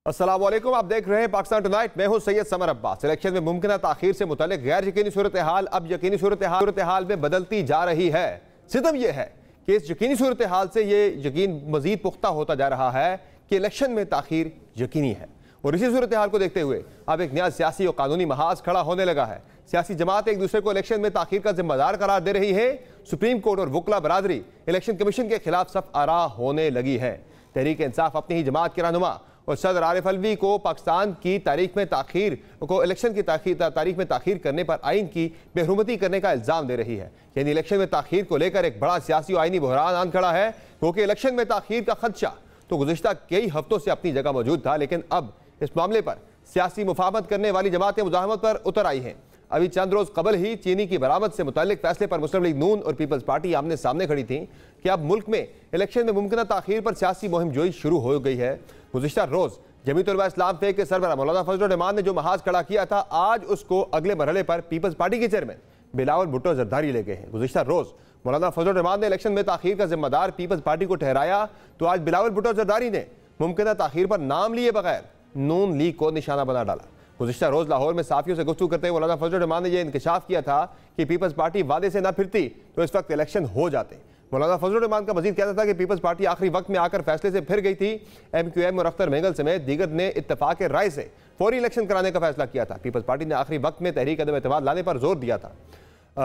अस्सलाम वालेकुम, आप देख रहे हैं पाकिस्तान टुनाइट। मैं हूं सैयद समर अब्बास। इलेक्शन में मुमकिन ताखीर से मुतालिक गैर यकीनी सूरत हाल अब यकीनी सूरत हाल में बदलती जा रही है। सितम यह है कि इस यकीनी सूरत हाल से ये यकीन मजीद पुख्ता होता जा रहा है कि इलेक्शन में ताखीर यकीनी है। और इसी सूरत हाल को देखते हुए अब एक नया सियासी और कानूनी महाज खड़ा होने लगा है। सियासी जमात एक दूसरे को इलेक्शन में ताखीर का जिम्मेदार करार दे रही है। सुप्रीम कोर्ट और वकला बरादरी इलेक्शन कमीशन के खिलाफ सफ आरा होने लगी है। तहरीक इंसाफ अपनी ही जमात के रहनुमा और सदर आरिफ अलवी को पाकिस्तान की तारीख में ताखीर को इलेक्शन की तारीख में ताखीर करने पर आइन की बेहरमती करने का इल्ज़ाम दे रही है। यानी इलेक्शन में ताखीर को लेकर एक बड़ा सियासी और आइनी बहरान आन खड़ा है, क्योंकि इलेक्शन में ताखीर का खदशा तो गुज़िश्ता कई हफ्तों से अपनी जगह मौजूद था, लेकिन अब इस मामले पर सियासी मुफाहमत करने वाली जमातें मुजाहमत पर उतर आई हैं। अभी चंद रोज कबल ही चीनी की बरामद से मुतालिक फैसले पर मुस्लिम लीग नून और पीपल्स पार्टी आमने सामने खड़ी थी कि अब मुल्क में इलेक्शन में मुमकिन ताखीर पर सियासी मुहिम जोई शुरू हो गई है। गुज़िश्ता रोज जमीयत उलमा इस्लाम फे के सरबराह मौलाना फजलुर रहमान ने जो महाज खड़ा किया था, आज उसको अगले मरहले पर पीपल्स पार्टी के चेयरमैन बिलावल भुट्टो जरदारी ले गए हैं। गुज़िश्ता रोज मौलाना फजलुर रहमान ने इलेक्शन में ताखीर का जिम्मेदार पीपल्स पार्टी को ठहराया, तो आज बिलावल भुट्टो जरदारी ने मुमकिन ताखीर पर नाम लिए बगैर नून लीग को निशाना बना डाला। गुज़िश्ता रोज लाहौर में साफियों से गुफ्तगू करते हुए मौलाना फजलुर रहमान ने यह इंकशाफ किया था कि पीपल्स पार्टी वादे से न फिरती तो इस वक्त इलेक्शन हो जाते। मौलाना फजलुर रहमान का मजीद कहना था कि पीपल्स पार्टी आखिरी वक्त में आकर फैसले से फिर गई थी। MQM और अख्तर मेंगल समेत दीगर ने इत्तफाक राय से फौरी इलेक्शन कराने का फैसला किया था। पीपल्स पार्टी ने आखिरी वक्त में तहरीक अदम एतमाद लाने पर जोर दिया था।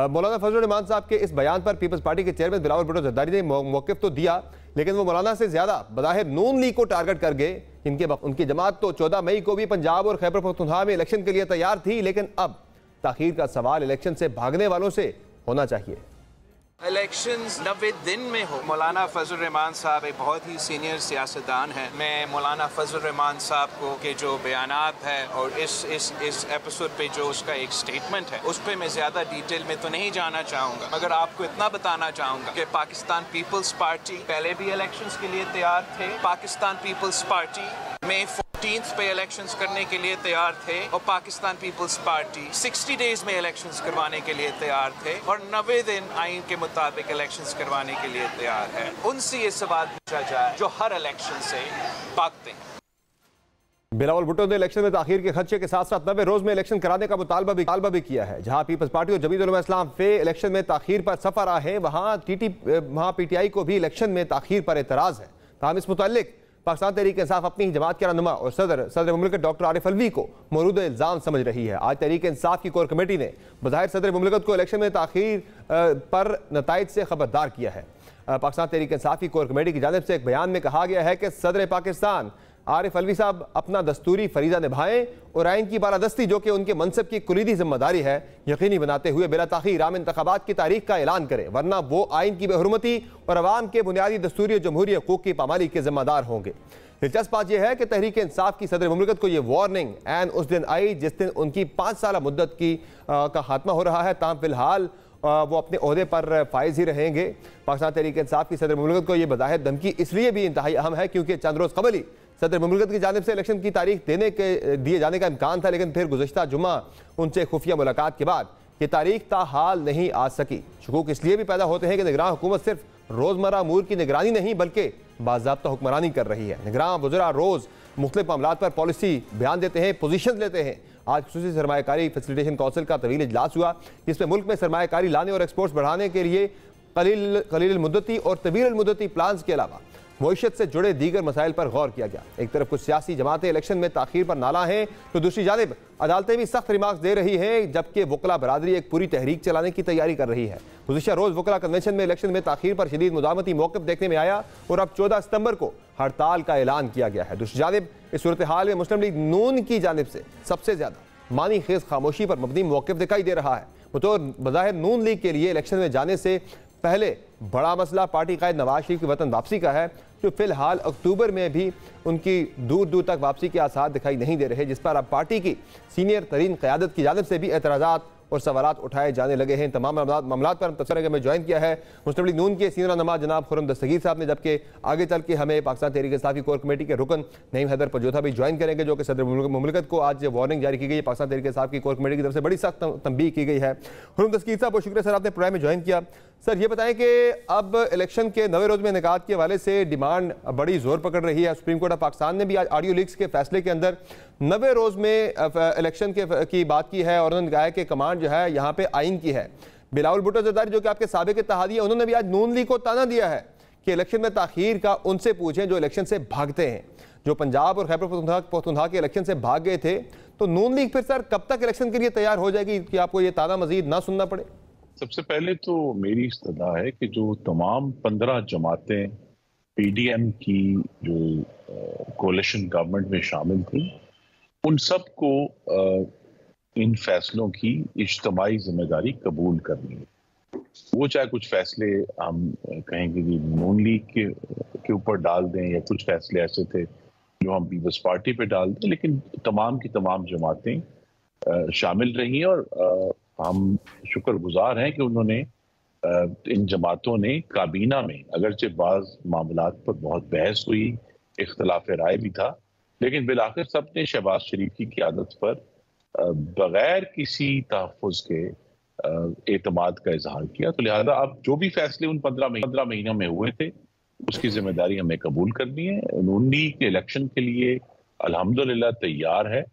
मौलाना फजलुर रहमान साहब के इस बयान पर पीपल्स पार्टी के चेयरमैन बिलावल भुट्टो जरदारी ने मौक़िफ़ तो दिया, लेकिन वो मौलाना से ज्यादा बज़ाहिर नून लीग को टारगेट कर गए। उनकी जमात तो 14 मई को भी पंजाब और खैबर पख्तूनख्वा में इलेक्शन के लिए तैयार थी, लेकिन अब ताखीर का सवाल इलेक्शन से भागने वालों से होना चाहिए। इलेक्शंस 90 दिन में हो। मौलाना फजलुर रहमान साहब एक बहुत ही सीनियर सियासतदान है। मैं मौलाना फजलुर रहमान साहब को के जो बयानात है और इस एपिसोड पे जो उसका एक स्टेटमेंट है, उस पर मैं ज़्यादा डिटेल में तो नहीं जाना चाहूँगा, मगर आपको इतना बताना चाहूँगा कि पाकिस्तान पीपल्स पार्टी पहले भी इलेक्शंस के लिए तैयार थे। पाकिस्तान पीपल्स पार्टी में 14th पे इलेक्शंस करने के लिए तैयार थे और पाकिस्तान पीपल्स पार्टी 60 डेज में इलेक्शंस करवाने के लिए तैयार थे और 90 दिन आइन के मुताबिक इलेक्शंस करवाने के लिए तैयार है। उनसे ये सवाल पूछा जाए जो हर इलेक्शन से भागते हैं। बिलावल भुट्टो ने इलेक्शन में ताखीर के खदशे के साथ साथ 90 रोज में इलेक्शन कराने का मुतालबा भी किया है। जहां पीपल्स पार्टी और जमीयत उलमा इस्लाम फे इलेक्शन में ताखीर पर सफर आ है, वहां PTI को भी इलेक्शन में ताखीर पर एतराज है। ताहम इस मुतालिक पाकिस्तान तहरीक इंसाफ अपनी जमात के रहनुमा और सदर मुमलिकत डॉक्टर आरिफ अलवी को मौजूदा इल्ज़ाम समझ रही है। आज तहरीक इंसाफ की कोर कमेटी ने बज़ाहिर सदर मुमलिकत को इलेक्शन में ताखीर पर नताइज से खबरदार किया है। पाकिस्तान तहरीक इंसाफ की कोर कमेटी की जानिब से एक बयान में कहा गया है कि सदर पाकिस्तान आरिफ अलवी साहब अपना दस्तूरी फरीज़ा निभाएं और आइन की बालादस्ती जो कि उनके मनसब की कुलीदी जिम्मेदारी है यकीनी बनाते हुए बिला ताखीर आम इंतखाबात की तारीख का ऐलान करें, वरना वो आइन की बेहुरमती और अवाम के बुनियादी दस्तूरी और जमहूरी हकूक़ की पामाली के जिम्मेदार होंगे। दिलचस्प बात यह है कि तहरीक इंसाफ की सदर मुमलिकत को यह वार्निंग एन उस दिन आई जिस दिन उनकी 5 साल मुद्दत का खात्मा हो रहा है। ताहम फिलहाल वो अपने ओहदे पर फायज ही रहेंगे। पाकिस्तान तहरीक इंसाफ की सदर मुमलिकत को यह बज़ाहिर धमकी इसलिए भी इंतहाई अहम है क्योंकि चंद रोज़ कबल ही सदर मुमलिकत की जानिब से इलेक्शन की तारीख दिए जाने का इम्कान था, लेकिन फिर गुज़श्ता जुम्मा उनसे खुफिया मुलाकात के बाद ये तारीख ताहाल नहीं आ सकी। शकूक इसलिए भी पैदा होते हैं कि निगरान हुकूमत सिर्फ रोज़मर्रा अमूर की निगरानी नहीं बल्कि बाज़ाब्ता हुक्मरानी कर रही है। निगरान वज़रा रोज़ मुख्तलिफ मामलात पर पॉलिसी बयान देते हैं, पोजीशन लेते हैं। आज खुसूसी सरमायाकारी फैसिलिटेशन काउंसिल का तवील इजलास हुआ, जिसमें मुल्क में सरमायाकारी लाने और एक्सपोर्ट्स बढ़ाने के लिए कलील मुद्दती और तवील मुद्दती प्लान्स के अलावा मईशत से जुड़े दीगर मसाइल पर गौर किया गया। एक तरफ कुछ सियासी जमातें इलेक्शन में ताखीर पर नाला हैं, तो दूसरी जानिब अदालतें भी सख्त रिमार्क्स दे रही हैं, जबकि वकला बरादरी एक पूरी तहरीक चलाने की तैयारी कर रही है। गुज़िश्ता रोज़ वकला कन्वेंशन में इलेक्शन में ताखीर पर शदीद मुदामती मौक़िफ़ देखने में आया और अब 14 सितंबर को हड़ताल का ऐलान किया गया है। दूसरी जानिब इस सूरत हाल में मुस्लिम लीग नून की जानिब से सबसे ज्यादा मानी खेज खामोशी पर मबनी मौक़िफ़ दिखाई दे रहा है। बतौर बज़ाहिर नून लीग के लिए इलेक्शन में जाने से पहले बड़ा मसला पार्टी कायद नवाज शरीफ की वतन वापसी का है, जो फिलहाल अक्टूबर में भी उनकी दूर दूर तक वापसी के आसार दिखाई नहीं दे रहे, जिस पर अब पार्टी की सीनियर तरीन क़यादत की जानिब से भी एतराज़ात और सवालात उठाए जाने लगे हैं। तमाम मामलात पर तबसरा में ज्वाइन किया है मुस्लिम लीग नून के सीनियर रहनुमा जनाब खुर्रम दस्तगीर साहब ने, जबकि आगे चल के हमें पाकिस्तान तहरीक इंसाफ की कोर कमेटी के रुकन नईम हैदर पजोथा भी ज्वाइन करेंगे, जो कि सदर मुमलिकत को आज वार्निंग जारी की गई है। पाकिस्तान तहरीक इंसाफ की कोर कमेटी की तरफ से बड़ी सख्त तंबीह की गई है। खुर्रम दस्तगीर साहब, बहुत शुक्रिया सर, आपने प्रोग्राम में ज्वाइन किया। सर ये बताएं कि अब इलेक्शन के 90 रोज में इनेकाद के हवाले से डिमांड बड़ी जोर पकड़ रही है। सुप्रीम कोर्ट ऑफ पाकिस्तान ने भी आज ऑडियो लीक्स के फैसले के अंदर 90 रोज में इलेक्शन की बात की है और उन्होंने कहा है कि कमांड जो है यहाँ पे आइन की है। बिलावल भुट्टो जरदारी जो कि आपके साबिक इत्तेहादी है, उन्होंने भी आज नून लीग को ताना दिया है कि इलेक्शन में ताखीर का उनसे पूछें जो इलेक्शन से भागते हैं। जो पंजाब और खैबर पख्तूनख्वा के इलेक्शन से भाग गए थे, तो नून लीग फिर सर कब तक इलेक्शन के लिए तैयार हो जाएगी कि आपको ये ताना मजीद ना सुनना पड़े? सबसे पहले तो मेरी इस्तदा है कि जो तमाम 15 जमातें पीडीएम की जो कोalition गवर्नमेंट में शामिल थी, उन सब को इन फैसलों की इज्तिमाई जिम्मेदारी कबूल करनी है। वो चाहे कुछ फैसले हम कहेंगे कि नून लीग के ऊपर डाल दें या कुछ फैसले ऐसे थे जो हम पीपल्स पार्टी पे डाल दें, लेकिन तमाम की तमाम जमातें शामिल रही हैं और हम शुक्रगुजार हैं कि उन्होंने इन जमातों ने काबीना में, अगरचे बाज मामलात पर बहुत बहस हुई, इख्तलाफ राय भी था, लेकिन बिलाखिर सब ने शहबाज शरीफ की क़यादत पर बगैर किसी तहफ़्फ़ुज़ के एतमाद का इजहार किया। तो लिहाजा अब जो भी फैसले उन 15 महीनों में हुए थे उसकी जिम्मेदारी हमें कबूल करनी है। नून लीग के इलेक्शन के लिए अल्हम्दुलिल्लाह तैयार है,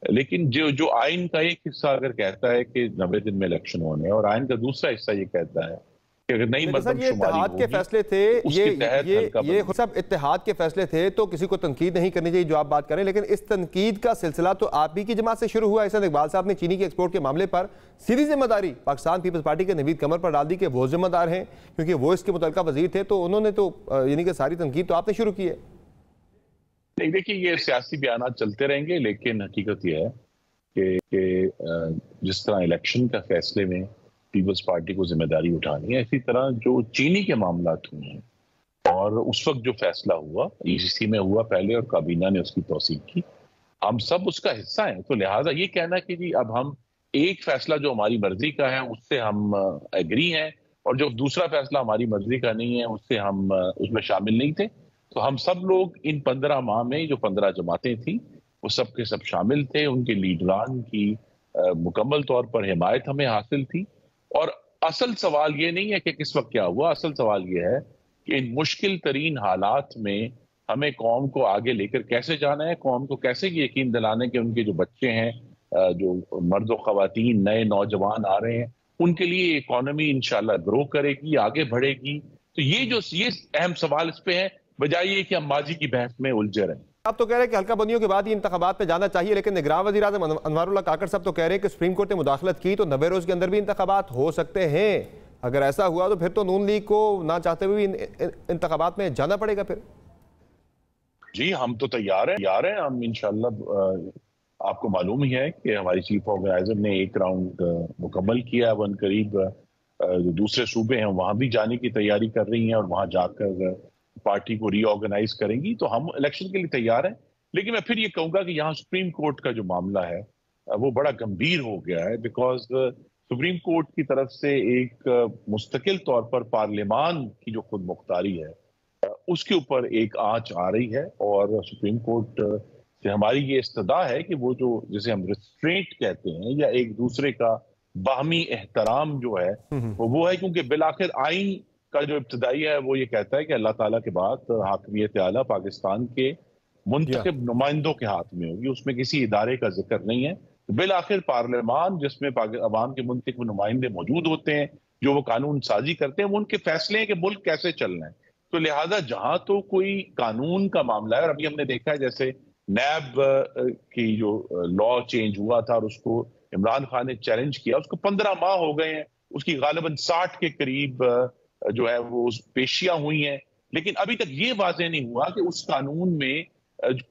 लेकिन जो आइन का एक हिस्सा अगर कहता है कि 90 दिन में इलेक्शन होने और आइन का दूसरा हिस्सा ये कहता है कि अगर नई इत्तेहाद के फैसले थे, ये सब इत्तेहाद के फैसले थे, तो किसी को तनकीद नहीं करनी चाहिए जो आप बात करें, लेकिन इस तनकीद का सिलसिला तो आप ही की जमात से शुरू हुआ। इहसान इकबाल साहब ने चीनी के एक्सपोर्ट के मामले पर सीधी जिम्मेदारी पाकिस्तान पीपल्स पार्टी के नवीद कमर पर डाल दी कि वो जिम्मेदार हैं क्योंकि वो इसके मुतल्लिका वजीर थे, तो उन्होंने तो यानी कि सारी तनकीद तो आपने शुरू की है। नहीं, देखिए ये सियासी बयान चलते रहेंगे, लेकिन हकीकत यह है कि जिस तरह इलेक्शन का फैसले में पीपल्स पार्टी को जिम्मेदारी उठानी है, इसी तरह जो चीनी के मामला हुए हैं और उस वक्त जो फैसला हुआ ईसीसी में हुआ पहले और काबीना ने उसकी तौसीक की, हम सब उसका हिस्सा हैं। तो लिहाजा ये कहना कि जी अब हम एक फैसला जो हमारी मर्जी का है उससे हम एग्री हैं और जो दूसरा फैसला हमारी मर्जी का नहीं है उससे हम उसमें शामिल नहीं थे, तो हम सब लोग इन 15 माह में जो 15 जमातें थी वो सब के सब शामिल थे। उनके लीडरान की मुकम्मल तौर पर हिमायत हमें हासिल थी। और असल सवाल ये नहीं है कि किस वक्त क्या हुआ, असल सवाल ये है कि इन मुश्किल तरीन हालात में हमें कौम को आगे लेकर कैसे जाना है, कौम को कैसे यकीन दिलाने कि उनके जो बच्चे हैं, जो मर्द व ख़वातीन नए नौजवान आ रहे हैं, उनके लिए इकॉनमी इंशाल्लाह ग्रो करेगी, आगे बढ़ेगी। तो ये अहम सवाल इस पे है, बजाय ये कि हम माजी की बहस में उलझे रहें। आप तो कह रहे हैं कि हल्का बंदियों के बाद ही इंतखाबात पे जाना चाहिए, लेकिन निगरान वज़ीर आज़म अनवारुल्लाह काकड़ साहब तो कह रहे हैं कि सुप्रीम कोर्ट ने मुदाखलत की तो 90 रोज के अंदर भी इंतखाबात हो सकते हैं। अगर ऐसा हुआ तो फिर तो नून लीग को ना चाहते हुए भी इंतखाबात में जाना पड़ेगा। फिर जी हम तो तैयार हैं। हम इंशाल्लाह, आपको मालूम ही है कि हमारी चीफ ऑर्गेनाइजर ने एक राउंड मुकम्मल किया, वन करीब जो दूसरे सूबे हैं वहां भी जाने की तैयारी कर रही हैं और वहां जाकर पार्टी को रीऑर्गेनाइज करेंगी। तो हम इलेक्शन के लिए तैयार हैं, लेकिन मैं फिर ये कहूंगा कि यहाँ सुप्रीम कोर्ट का जो मामला है वो बड़ा गंभीर हो गया है, बिकॉज सुप्रीम कोर्ट की तरफ से एक मुस्तकिल तौर पर पार्लियामान की जो खुद मुख्तारी है उसके ऊपर एक आंच आ रही है। और सुप्रीम कोर्ट से हमारी ये इस्तदा है कि वो जो जिसे हम रिस्ट्रेंट कहते हैं या एक दूसरे का बाहमी एहतराम जो है वो है, क्योंकि बिलाखिर आइन का जो इब्तदाई है वो ये कहता है कि अल्लाह ताला के बाद हाकिमियत आला पाकिस्तान के मुंतखब नुमाइंदों के हाथ में होगी, उसमें किसी इदारे का जिक्र नहीं है। तो बिलाखिर पार्लियामान जिसमें अवाम के मुंतखब नुमाइंदे मौजूद होते हैं, जो वो कानून साजी करते हैं, वो उनके फैसले हैं कि मुल्क कैसे चलना है। तो लिहाजा जहां तो कोई कानून का मामला है, और अभी हमने देखा है जैसे नैब की जो लॉ चेंज हुआ था और उसको इमरान खान ने चैलेंज किया, उसको 15 माह हो गए हैं, उसकी गालिबन 60 के करीब जो है वो पेशियां हुई हैं, लेकिन अभी तक ये वाज़ेह नहीं हुआ कि उस कानून में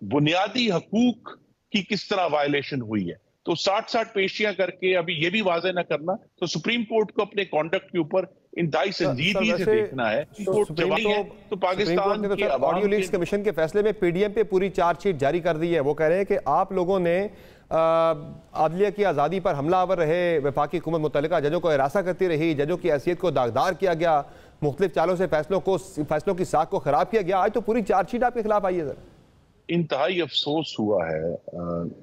बुनियादी हकूक की किस तरह वायलेशन हुई है। तो 60 पेशियां करके अभी ये भी वाज़ेह ना करना, तो सुप्रीम कोर्ट को अपने कॉन्डक्ट के ऊपर इंतहाई संजीदगी से देखना है। तो पाकिस्तान के ऑडियो लीक्स कमीशन के फैसले में पीडीएम पे पूरी चार्जशीट जारी कर दी है। वो कह रहे हैं कि आप लोगों ने आदलिया की आज़ादी पर हमलावर रहे, वफाकी हुकूमत मुतल्लिका जजों को हिरासा करती रही, जजों की हैसियत को दागदार किया गया, मुख्तलिफ चालों से फैसलों की साख को खराब किया गया। आज तो पूरी चार्जशीट आपके खिलाफ आई है। सर इंतहाई अफसोस हुआ है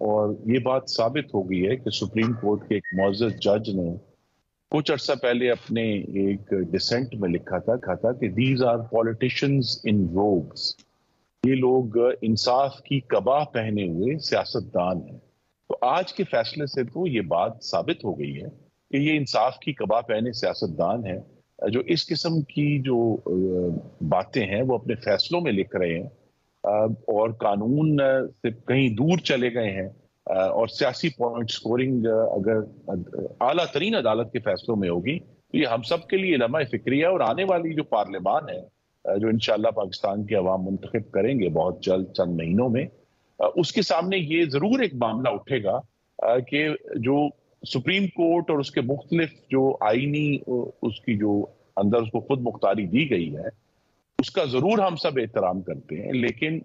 और ये बात साबित हो गई है कि सुप्रीम कोर्ट के एक मुअज़्ज़ज़ जज ने कुछ अर्सा पहले अपने एक डिसेंट में लिखा था कि these are politicians in robes, ये लोग इंसाफ की कबाह पहने हुए सियासतदान हैं। तो आज के फैसले से तो ये बात साबित हो गई है कि ये इंसाफ की कबाह पहने सियासतदान हैं, जो इस किस्म की जो बातें हैं वो अपने फैसलों में लिख रहे हैं और कानून से कहीं दूर चले गए हैं और सियासी पॉइंट स्कोरिंग अगर आला तरीन अदालत के फैसलों में होगी तो ये हम सब के लिए लम्हा फिक्री है। और आने वाली जो पार्लियामान है जो इंशाल्लाह पाकिस्तान के अवाम मुंतखब करेंगे बहुत जल्द चंद महीनों में, उसके सामने ये जरूर एक मामला उठेगा कि जो सुप्रीम कोर्ट और उसके मुख्तलिफ जो आईनी उसकी जो अंदर उसको खुद मुख्तारी दी गई है उसका जरूर हम सब एहतराम करते हैं, लेकिन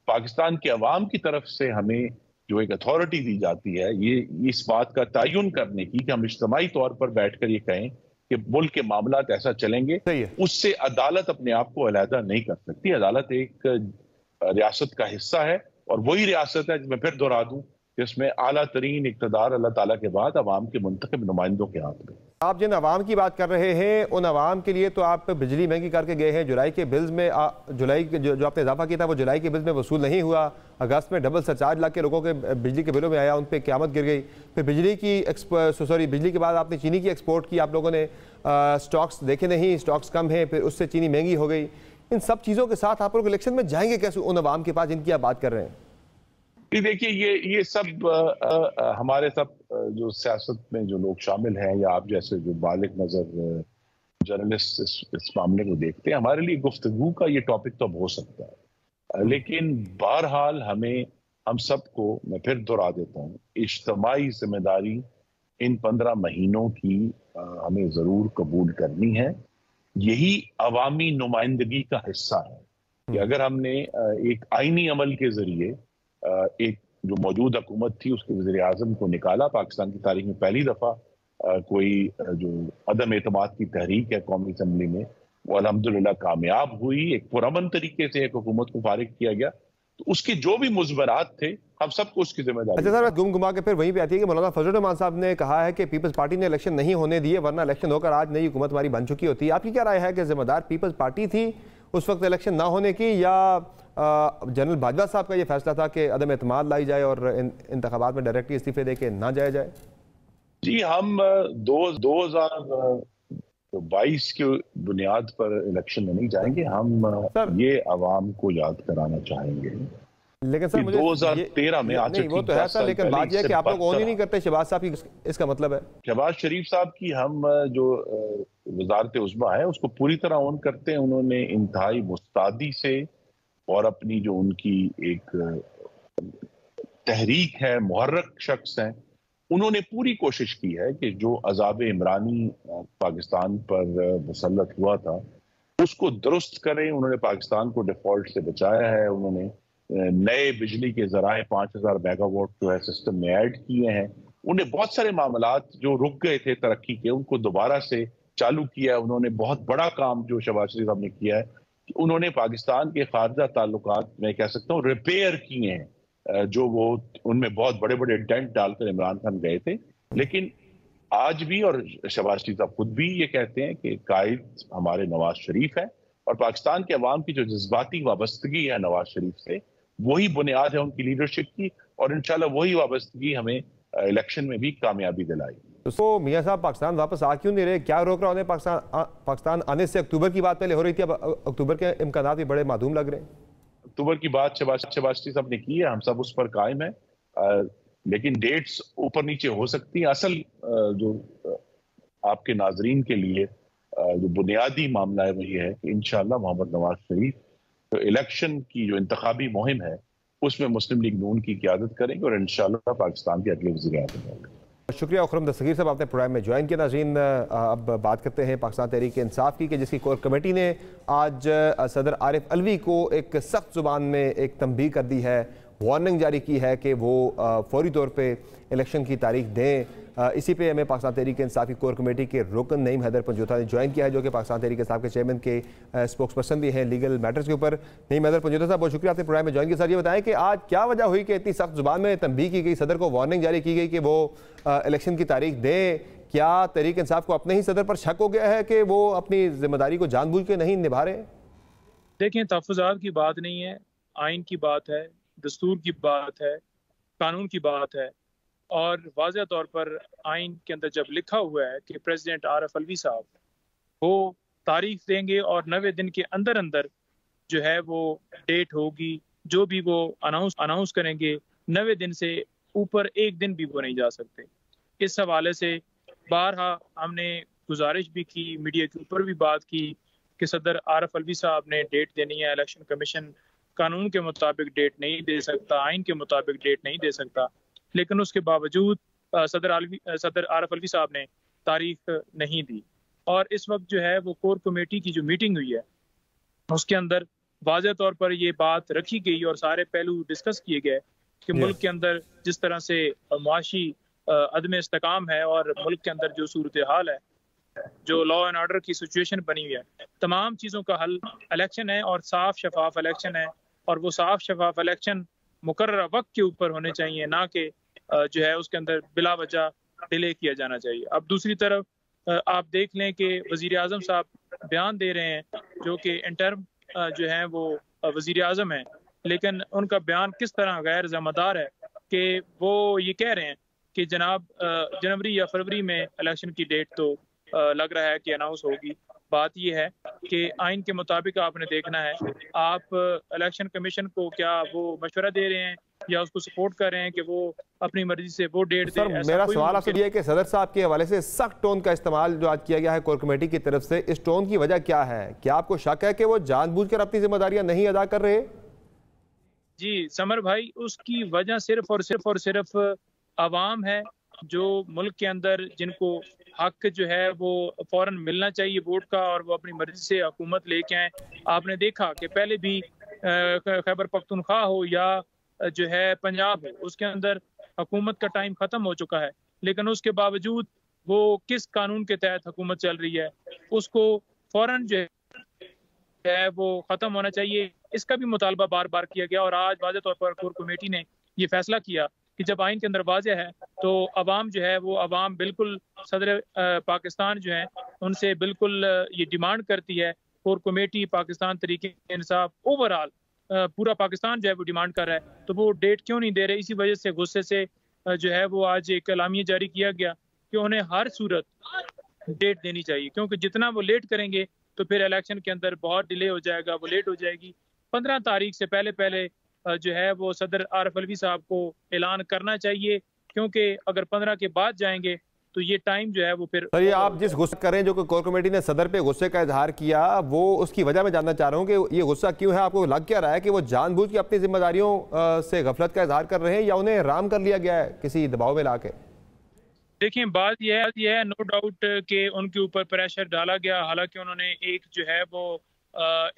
पाकिस्तान के अवाम की तरफ से हमें जो एक अथॉरिटी दी जाती है ये इस बात का तयन करने की कि हम इज्तिमाई तौर पर बैठकर ये कहें कि मुल्क के मामला ऐसा चलेंगे, उससे अदालत अपने आप को अलहदा नहीं कर सकती। अदालत एक रियासत का हिस्सा है और वही रियासत है, मैं फिर दोहरा दूं, जिसमें आला तरीन इक़्तिदार अल्लाह ताला के बाद अवाम के मुंतखब नुमाइंदों के हाथ में। आप जिन अवाम की बात कर रहे हैं उन अवाम के लिए तो आप बिजली महंगी करके गए हैं। जुलाई के बिल्स में जुलाई जो आपने इजाफा किया था वो जुलाई के बिल्स में वसूल नहीं हुआ। अगस्त में डबल सरचार्ज ला के लोगों के बिजली के बिलों में आया, उन पर क़यामत गिर गई। फिर बिजली के बाद आपने चीनी की एक्सपोर्ट की, आप लोगों ने स्टॉक्स देखे नहीं, स्टॉक्स कम हैं, फिर उससे चीनी महंगी हो गई। इन सब चीज़ों के साथ आप लोग इलेक्शन में जाएंगे कैसे उन अवाम के पास जिनकी आप बात कर रहे हैं? देखिए ये सब हमारे सब जो सियासत में जो लोग शामिल हैं या आप जैसे जो बालिग नजर जर्नलिस्ट इस मामले को देखते हैं, हमारे लिए गुफ्तगू का ये टॉपिक तो हो सकता है, लेकिन बहरहाल हम सबको, मैं फिर दोहरा देता हूँ, इज्तिमाई जिम्मेदारी इन 15 महीनों की हमें जरूर कबूल करनी है। यही अवामी नुमाइंदगी का हिस्सा है कि अगर हमने एक आईनी अमल के जरिए एक जो मौजूद हुकूमत थी उसके वज़ीर आज़म को निकाला, पाकिस्तान की तारीख में पहली दफा कोई जो अदम एतमाद की तहरीक है कौमी असम्बली में वो अल्हम्दुलिल्लाह कामयाब हुई, एक पुरअमन तरीके से एक हुकूमत को फारिग किया गया, तो उसके जो भी मुज़बरात थे हम सबको उसकी जिम्मेदारी। अच्छा सर, गुम के फिर वहीं पे आती है कि मौलाना फजल रहमान साहब ने कहा है कि पीपल्स पार्टी ने इलेक्शन नहीं होने दिए, वरना इलेक्शन होकर आज नई हुकूमत हमारी बन चुकी होती है। आपकी क्या राय है कि जिम्मेदार पीपल्स पार्टी थी उस वक्त इलेक्शन ना होने की, या जनरल बाजवा साहब का ये फैसला था कि अदम एतमाद लाई जाए और इंतखाबात में डायरेक्टली इस्तीफे दे के ना जाया जाए? जी, हम 2022 के बुनियाद पर इलेक्शन में नहीं जाएंगे। हम ये अवाम को याद कराना चाहेंगे, लेकिन सर मुझे 2013 में आज वो तो है सर, लेकिन बात यह है कि आप लोग ऑन ही नहीं करते शहबाज साहब की, इसका मतलब है शहबाज शरीफ साहब की हम जो वजारत उज़्मा है उसको पूरी तरह ऑन करते हैं। उन्होंने इंतहाई मुस्तादी से और अपनी जो उनकी एक तहरीक है, मुहर्रक शख्स हैं, उन्होंने पूरी कोशिश की है कि जो अज़ाब इमरानी पाकिस्तान पर मुसल्लत हुआ था उसको दुरुस्त करें। उन्होंने पाकिस्तान को डिफॉल्ट से बचाया है, उन्होंने नए बिजली के जराए 5000 मेगावाट जो है सिस्टम में ऐड किए हैं, उन्हें बहुत सारे मामलात जो रुक गए थे तरक्की के उनको दोबारा से चालू किया है। उन्होंने बहुत बड़ा काम जो शहबाज शरीफ साहब ने किया है कि उन्होंने पाकिस्तान के खारजा ताल्लुकात में कह सकता हूँ रिपेयर किए हैं, जो वो उनमें बहुत बड़े बड़े डेंट डालकर इमरान खान गए थे। लेकिन आज भी, और शहबाज शरीफ साहब खुद भी ये कहते हैं कि कायद हमारे नवाज शरीफ है और पाकिस्तान के अवाम की जो जज्बाती वाबस्तगी है नवाज शरीफ से वही बुनियाद है उनकी लीडरशिप की, और इंशाल्लाह वही वाबस्तगी हमें इलेक्शन में भी कामयाबी दिलाएगी। तो मियां साहब पाकिस्तान वापस आ क्यों नहीं रहे? क्या रोक रहा उन्हें पाकिस्तान आने से? अक्टूबर की बात पहले हो रही थी, अब अक्टूबर के इम्कानात भी बड़े मादूम लग रहे हैं। अक्टूबर की बात शहबाज शरीफ साहब ने की है, हम सब उस पर कायम है, लेकिन डेट्स ऊपर नीचे हो सकती हैं। असल जो आपके नाजरीन के लिए जो बुनियादी मामला है वही है कि इंशाअल्लाह मोहम्मद नवाज शरीफ तो इलेक्शन की जो इंतखाबी मुहिम है उसमें मुस्लिम लीग नून की क़यादत करेंगे और इंशाअल्लाह पाकिस्तान के अगले वज़ीर आज़म होंगे। शुक्रिया उखरम दस्तगीर साहब, आपने प्रोग्राम में ज्वाइन किया। नाज़रीन, अब बात करते हैं पाकिस्तान तहरीक इंसाफ की, कि जिसकी कोर कमेटी ने आज सदर आरिफ अलवी को एक सख्त ज़ुबान में एक तंबीह कर दी है, वार्निंग जारी की है कि वो फौरी तौर पे इलेक्शन की तारीख दें। इसी पे हमें पाकिस्तान तहरीक इंसाफ की कोर कमेटी के रुकन नईम हैदर पंजोता ने ज्वाइन किया है, जो कि पाकिस्तान तहरीक इंसाफ के चेयरमैन के स्पोक्स पर्सन भी हैं लीगल मैटर्स के ऊपर। नईम हैदर पंजोता साहब, बहुत शुक्रिया आपने प्रोग्राम में ज्वाइन किया। सर, ये बताएं कि आज क्या वजह हुई कि इतनी सख्त जुबान में तंबीह की गई, सदर को वार्निंग जारी की गई कि वो इलेक्शन की तारीख दें, क्या तहरीक इंसाफ को अपने ही सदर पर शक हो गया है कि वो अपनी जिम्मेदारी को जानबूझ के नहीं निभा रहे? देखें, तहफ़्फ़ुज़ात की बात नहीं है, आइन की बात है, दस्तूर की बात है, कानून की बात है। और वाज़ेह तौर पर आइन के अंदर जब लिखा हुआ है कि प्रेसिडेंट आरिफ अलवी साहब वो तारीख देंगे और 90 दिन के अंदर अंदर जो है वो डेट होगी, जो भी वो अनाउंस करेंगे, 90 दिन से ऊपर एक दिन भी वो नहीं जा सकते। इस हवाले से बारहा हमने गुजारिश भी की, मीडिया के ऊपर भी बात की कि सदर आरिफ अलवी साहब ने डेट देनी है। इलेक्शन कमीशन कानून के मुताबिक डेट नहीं दे सकता, आइन के मुताबिक डेट नहीं दे सकता, लेकिन उसके बावजूद सदर आरिफ अलवी साहब ने तारीख नहीं दी। और इस वक्त जो है वो कोर कमेटी की जो मीटिंग हुई है उसके अंदर वाज़ेह तौर पर ये बात रखी गई और सारे पहलू डिस्कस किए गए कि मुल्क के अंदर जिस तरह से मुआशी अदम इस्तेकाम है और मुल्क के अंदर जो सूरत हाल है, जो लॉ एंड ऑर्डर की सिचुएशन बनी हुई है, तमाम चीज़ों का हल इलेक्शन है और साफ शफाफ इलेक्शन है। और वो साफ शफाफ इलेक्शन मुकर्रर वक्त के ऊपर होने चाहिए, ना कि जो है उसके अंदर बिला वजह डिले किया जाना चाहिए। अब दूसरी तरफ आप देख लें कि वज़ीर आज़म साहब बयान दे रहे हैं जो कि इंटर्म जो है वो वज़ीर आज़म हैं, लेकिन उनका बयान किस तरह गैर ज़िम्मेदार है कि वो ये कह रहे हैं कि जनाब जनवरी या फरवरी में इलेक्शन की डेट तो लग रहा है कि अनाउंस होगी। बात यह है कि आइन के मुताबिक आपने देखना है, आप इलेक्शन कमीशन को क्या वो मशवरा दे रहे हैं या उसको सपोर्ट कर रहे हैं कि वो अपनी मर्जी से वो डेट दे? मेरा सवाल आपसे ये है कि सदर साहब के हवाले से सख्त टोन का इस्तेमाल जो आज किया गया है कोर कमेटी की तरफ से, इस टोन की वजह क्या है? क्या आपको शक है कि वो जानबूझकर अपनी जिम्मेदारियां नहीं अदा कर रहे? जी समर भाई, उसकी वजह सिर्फ और सिर्फ आवाम है जो मुल्क के अंदर जिनको हक जो है वो फौरन मिलना चाहिए वोट का और वो अपनी मर्जी से हुकूमत लेके आए। आपने देखा कि पहले भी खैबर पख्तूनख्वा हो या जो है पंजाब हो, उसके अंदर हुकूमत का टाइम ख़त्म हो चुका है, लेकिन उसके बावजूद वो किस कानून के तहत हुकूमत चल रही है उसको फौरन जो है वो ख़त्म होना चाहिए। इसका भी मुतालबा बार बार किया गया और आज वाज़ेह तौर पर कोर कमेटी ने ये फैसला किया कि जब आइन के अंदर वाज़ेह है तो अवाम जो है वो अवाम बिल्कुल सदर पाकिस्तान जो है उनसे बिल्कुल ये डिमांड करती है। Core committee, Pakistan Tehreek Insaf, overall पूरा पाकिस्तान जो है वो डिमांड कर रहा है, तो वो डेट क्यों नहीं दे रहे? इसी वजह से गुस्से से जो है वो आज एक एलामिया जारी किया गया कि उन्हें हर सूरत डेट देनी चाहिए, क्योंकि जितना वो लेट करेंगे तो फिर इलेक्शन के अंदर बहुत डिले हो जाएगा, वो लेट हो जाएगी। 15 तारीख से पहले जो है वो सदर आरिफ अलवी साहब को ऐलान करना चाहिए, क्योंकि अगर 15 के बाद जाएंगे तो ये टाइम जो है वो फिर। सर, ये आप जिस गुस्सा करें जो कि कोर कमेटी ने सदर पे गुस्से का इजहार किया, वो उसकी वजह मैं जानना चाह रहा हूँ कि ये गुस्सा क्यों है? आपको लग क्या रहा है कि वो जानबूझ के अपनी जिम्मेदारियों से गफलत का इजहार कर रहे हैं या उन्हें राम कर लिया गया है किसी दबाव में लाके? देखिए, बात यह है नो डाउट कि उनके ऊपर प्रेशर डाला गया। हालांकि उन्होंने एक जो है वो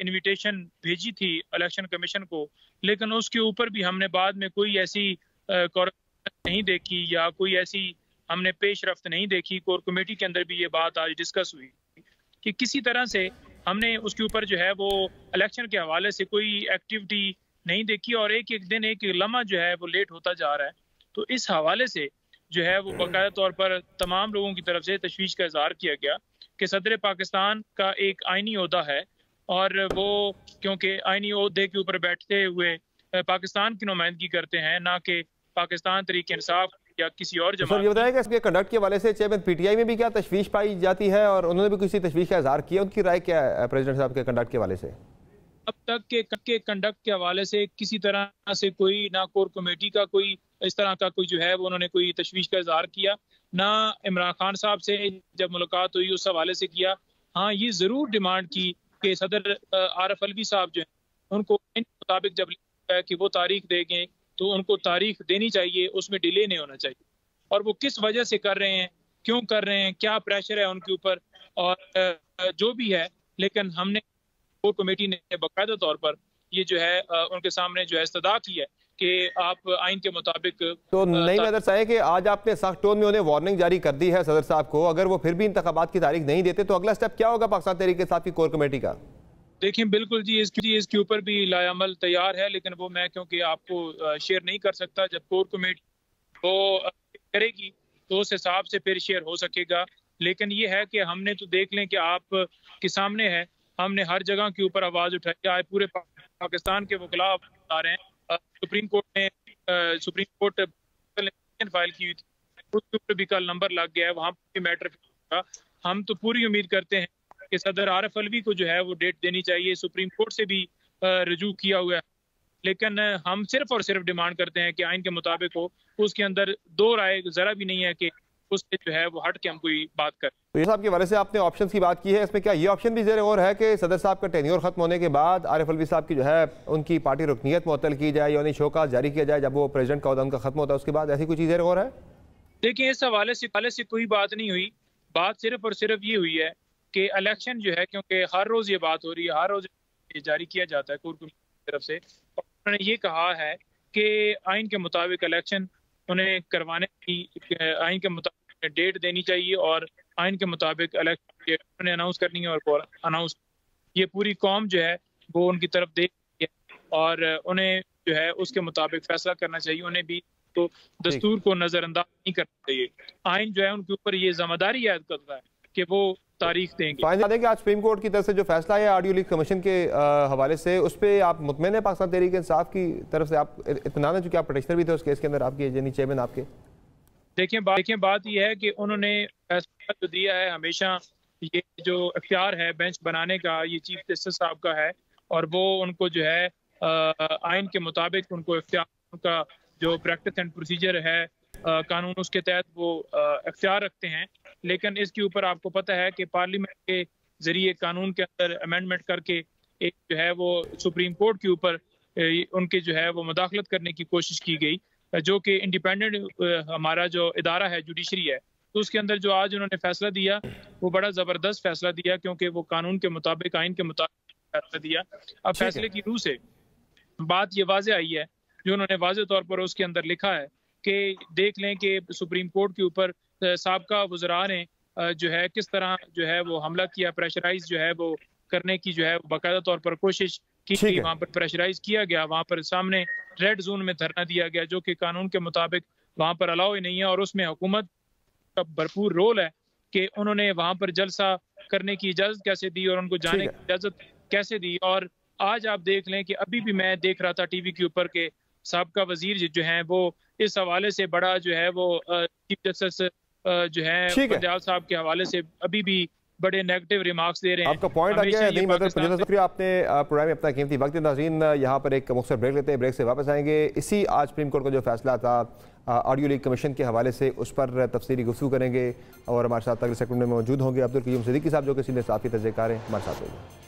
इनविटेशन भेजी थी इलेक्शन कमीशन को, लेकिन उसके ऊपर भी हमने बाद में कोई ऐसी नहीं देखी या कोई ऐसी हमने पेशरफ्त नहीं देखी। कोर कमेटी के अंदर भी ये बात आज डिस्कस हुई कि किसी तरह से हमने उसके ऊपर जो है वो इलेक्शन के हवाले से कोई एक्टिविटी नहीं देखी और एक एक दिन एक लम्हा जो है वो लेट होता जा रहा है। तो इस हवाले से जो है वो बाकायदा तौर पर तमाम लोगों की तरफ से तशवीश का इजहार किया गया कि सदर पाकिस्तान का एक आइनी ओहदा है और वो क्योंकि आइनी ओहदे के ऊपर बैठते हुए पाकिस्तान की नुमाइंदगी करते हैं, ना कि पाकिस्तान तहरीक इंसाफ या किसी और जमात। सर, ये बताएं कि इसके कंडक्ट के हवाले से चेयरमैन पीटीआई में भी क्या तशवीश पाई जाती है और उन्होंने भी किसी तशवीश का इजहार किया? उनकी राय क्या है प्रेसिडेंट साहब के कंडक्ट के हवाले से? अब तक के कंडक्ट के हवाले से किसी तरह से कोई ना कोर कमेटी का कोई इस तरह का कोई जो है वो उन्होंने कोई तशवीश का इजहार किया, ना इमरान खान साहब से जब मुलाकात हुई उस हवाले से किया। हाँ, ये ज़रूर डिमांड की कि सदर आरिफ अलवी साहब जो है उनको इन मुताबिक जब है कि वो तारीख देंगे तो उनको तारीख देनी चाहिए, उसमें डिले नहीं होना चाहिए। और वो किस वजह से कर रहे हैं, क्यों कर रहे हैं, क्या प्रेशर है उनके ऊपर और जो भी है, लेकिन हमने कोर कमेटी ने बाकायदा तौर पर ये जो है उनके सामने जो है इस्तदा की है कि आप आइन के मुताबिक। तो नहीं नजर से कि आज आपने सख्त टोन में उन्हें वार्निंग जारी कर दी है सदर साहब को, अगर वो फिर भी इंतखाबात की तारीख नहीं देते तो अगला स्टेप क्या होगा पाकिस्तान तहरीक इंसाफ की कोर कमेटी का? देखिए, बिल्कुल जी, इसके ऊपर भी लायामल तैयार है, लेकिन वो मैं क्योंकि आपको शेयर नहीं कर सकता। जब कोर कमेटी वो करेगी तो उस हिसाब से फिर शेयर हो सकेगा। लेकिन ये है कि हमने तो देख लें कि आप के सामने है, हमने हर जगह के ऊपर आवाज़ उठाई, आज पूरे पाकिस्तान के वकला आ रहे हैं। सुप्रीम कोर्ट फाइल की हुई थी, उसके ऊपर भी कल नंबर लग गया है, वहाँ पर मैटर होगा। हम तो पूरी उम्मीद करते हैं कि सदर आरिफ अलवी को जो है वो डेट देनी चाहिए। सुप्रीम कोर्ट से भी रजू किया हुआ है, लेकिन हम सिर्फ और सिर्फ डिमांड करते हैं कि आइन के मुताबिक हो, उसके अंदर दो राय जरा भी नहीं है कि उससे जो है वो हट के हम कोई बात करें। तो ये साहब के वाले से आपने ऑप्शन की बात की है, इसमें क्या ये ऑप्शन भी ज़ेर गौर है कि सदर साहब का टेन्योर खत्म होने के बाद आरिफ अलवी साहब की जो है उनकी पार्टी रुकनीयत मुअत्तल की जाए, यानी शोकाज जारी किया जाए जब वो प्रेसिडेंट का उनका खत्म होता है, उसके बाद ऐसी कोई चीज़ ज़ेर गौर है? देखिए, इस हवाले से कोई बात नहीं हुई। बात सिर्फ और सिर्फ ये हुई है कि इलेक्शन जो है, क्योंकि हर रोज ये बात हो रही है, हर रोज ये जारी किया जाता है कोर्ट की तरफ से, उन्होंने ये कहा है कि आइन के मुताबिक इलेक्शन उन्हें करवाने की आइन के मुताबिक डेट देनी चाहिए और आइन के मुताबिक इलेक्शन उन्हें अनाउंस करनी है और वो अनाउंस, ये पूरी कौम जो है वो उनकी तरफ देख रही है और उन्हें जो है उसके मुताबिक फैसला करना चाहिए। उन्हें भी तो दस्तूर को नजरअंदाज नहीं करना चाहिए। आइन जो है उनके ऊपर ये जिम्मेदारी याद करता है कि वो तारीख देंगे। कि आज सुप्रीम कोर्ट की तरफ से जो फैसला है ऑडियो लीक कमीशन के हवाले से, उस पर आप मुतमईन है? पाकिस्तान तहरीक इंसाफ की तरफ से आप इत्मीनान है, चूंकि आप पटिशनर भी थे उस केस के अंदर, आपके यानी चेयरमैन आपके? देखिए बात यह है कि उन्होंने फैसला जो दिया है, हमेशा ये जो इख्तियार है बेंच बनाने का ये चीफ जस्टिस साहब का है और वो उनको जो है आइन के मुताबिक उनको इख्तियार, उनका जो प्रैक्टिस एंड प्रोसीजर है कानून, उसके तहत वो इख्तियार रखते हैं। लेकिन इसके ऊपर आपको पता है कि पार्लियामेंट के जरिए कानून के अंदर अमेंडमेंट करके एक जो है वो सुप्रीम कोर्ट के ऊपर उनके जो है वो मुदाखलत करने की कोशिश की गई, जो कि इंडिपेंडेंट हमारा जो इदारा है जुडिशरी है, तो उसके अंदर जो आज उन्होंने फैसला दिया वो बड़ा ज़बरदस्त फैसला दिया, क्योंकि वो कानून के मुताबिक, आइन के मुताबिक फैसला दिया। अब फैसले की रूह से बात ये वाज़े आई है, जो उन्होंने वाज़े तौर पर उसके अंदर लिखा है कि देख लें कि सुप्रीम कोर्ट के ऊपर साबका वज़रा ने जो है किस तरह जो है वो हमला किया, प्रेशराइज जो है वो करने की जो है बाकायदा तौर पर कोशिश की गई, वहाँ पर प्रेशराइज किया गया, वहाँ पर सामने रेड जोन में धरना दिया गया, जो कि कानून के मुताबिक वहाँ पर अलाउ ही नहीं है। और उसमें हुकूमत का भरपूर रोल है कि उन्होंने वहाँ पर जलसा करने की इजाज़त कैसे दी और उनको जाने की इजाज़त कैसे दी। और आज आप देख लें कि अभी भी मैं देख रहा था टीवी के ऊपर के साबका वजीर जो हैं वो इस हवाले से बड़ा जो है वो चीफ जस्टिस जो है पंजाब साहब के हवाले से अभी भी बड़े नेगेटिव रिमार्क्स दे रहे हैं। आपका पॉइंट आ गया है। नहीं मतलब शुक्रिया, आपने प्रोग्राम में अपना कीमती वक्त। नाज़रीन, यहाँ पर एक मुख्तसर ब्रेक लेते हैं, ब्रेक से वापस आएंगे। इसी आज सुप्रीम कोर्ट का जो फैसला था ऑडियो लीक कमीशन के हवाले से, उस पर तफसीली गुफ्तगू करेंगे और हमारे साथ अगले सेगमेंट में मौजूद होंगे अब्दुल कयूम सिद्दीकी साहब, जो कि सीनियर साफ़ी तजज़ियाकार हैं, हमारे साथ होंगे।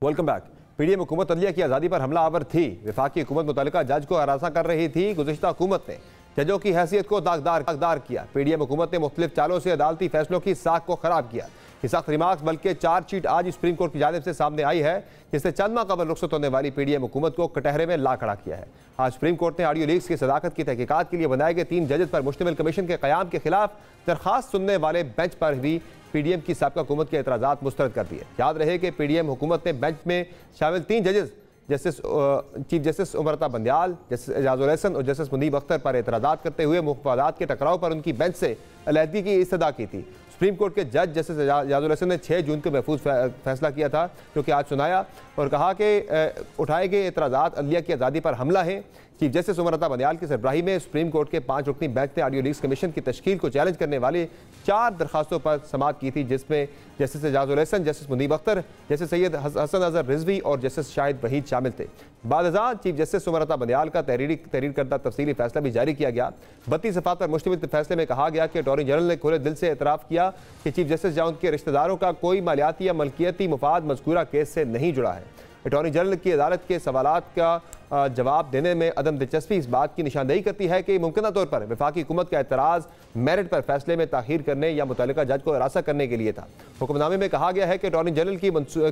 Welcome back. पीडीएम हुकूमत अदलिया की आज़ादी पर हमला आवर थी। वफाकी हुकूमत मुतल्लिका जज को हरासा कर रही थी। गुज़िश्ता हुकूमत ने जजों की हैसियत को दागदार किया। पीडीएम हुकूमत ने मुख्तलिफ चालों से अदालती फैसलों की साख को खराब किया। ये सख्त रिमार्क्स बल्कि चार्जशीट आज सुप्रीम कोर्ट की जानिब से सामने आई है, जिससे चंद माह कबल रुखसत होने वाली पीडीएम हुकूमत को कटहरे में ला खड़ा किया है। आज सुप्रीम कोर्ट ने ऑडियो लीक्स की सदाकत की तहकीकात के लिए बनाए गए 3 जजेस पर मुश्तमिल कमीशन के क़याम के खिलाफ दरखास्त सुनने वाले बेंच पर भी पीडीएम की साबका हुकूमत के एतराज़ात मुस्तरद कर दिए। याद रहे कि पीडीएम हुकूमत ने बेंच में शामिल 3 जजेस chief justice उमरता Bandial, justice Ejazul Hasan और जस्टिस मुनीब अख्तर पर एतराज़ात करते हुए मुफादात के टकराव पर उनकी बेंच से अलहदगी की इस्तदा की थी। सुप्रीम कोर्ट के जज जस्टिस एजाजुल हसन ने 6 जून को महफूज फैसला किया था, जो कि आज सुनाया और कहा कि उठाए गए एतराज़ात अदलिया की आज़ादी पर हमला है। चीफ जस्टिस उमरता बंदयाल की सरबराही में सुप्रीम कोर्ट के 5 रुकनी बेंच ने ऑडियो लीक्स कमीशन की तश्कील को चैलेंज करने वाले 4 दरखास्तों पर समाअत की थी, जिसमें justice Ejazul Hasan, justice Munib Akhtar, justice Syed Hasan Azhar Rizvi और जस्टिस शाहिद वहीद शामिल थे। बाद चीफ जस्टिस उमरता बंदयाल का तहरीर करदा तफसीली फैसला भी जारी किया गया। 32 सफ़ात पर मुश्तमिल फैसले में कहा गया कि अटॉर्नी जनरल ने खुले दिल से एतराफ़ किया कि चीफ जस्टिस या उनके रिश्तेदारों का कोई मालियाती या मलकियती मुफाद मज़कूरा केस से नहीं जुड़ा है। अटॉर्नी जनरल की अदालत के सवालात का जवाब देने में अदम दिलचस्पी इस बात की निशानदेही करती है कि मुमकिन तौर पर वफाकी हुकूमत का एतराज़ मेरिट पर फैसले में ताख़ीर करने या मुतल्लिका जज को हिरासत करने के लिए था। हुक्मनामे में कहा गया है कि अटॉर्नी जनरल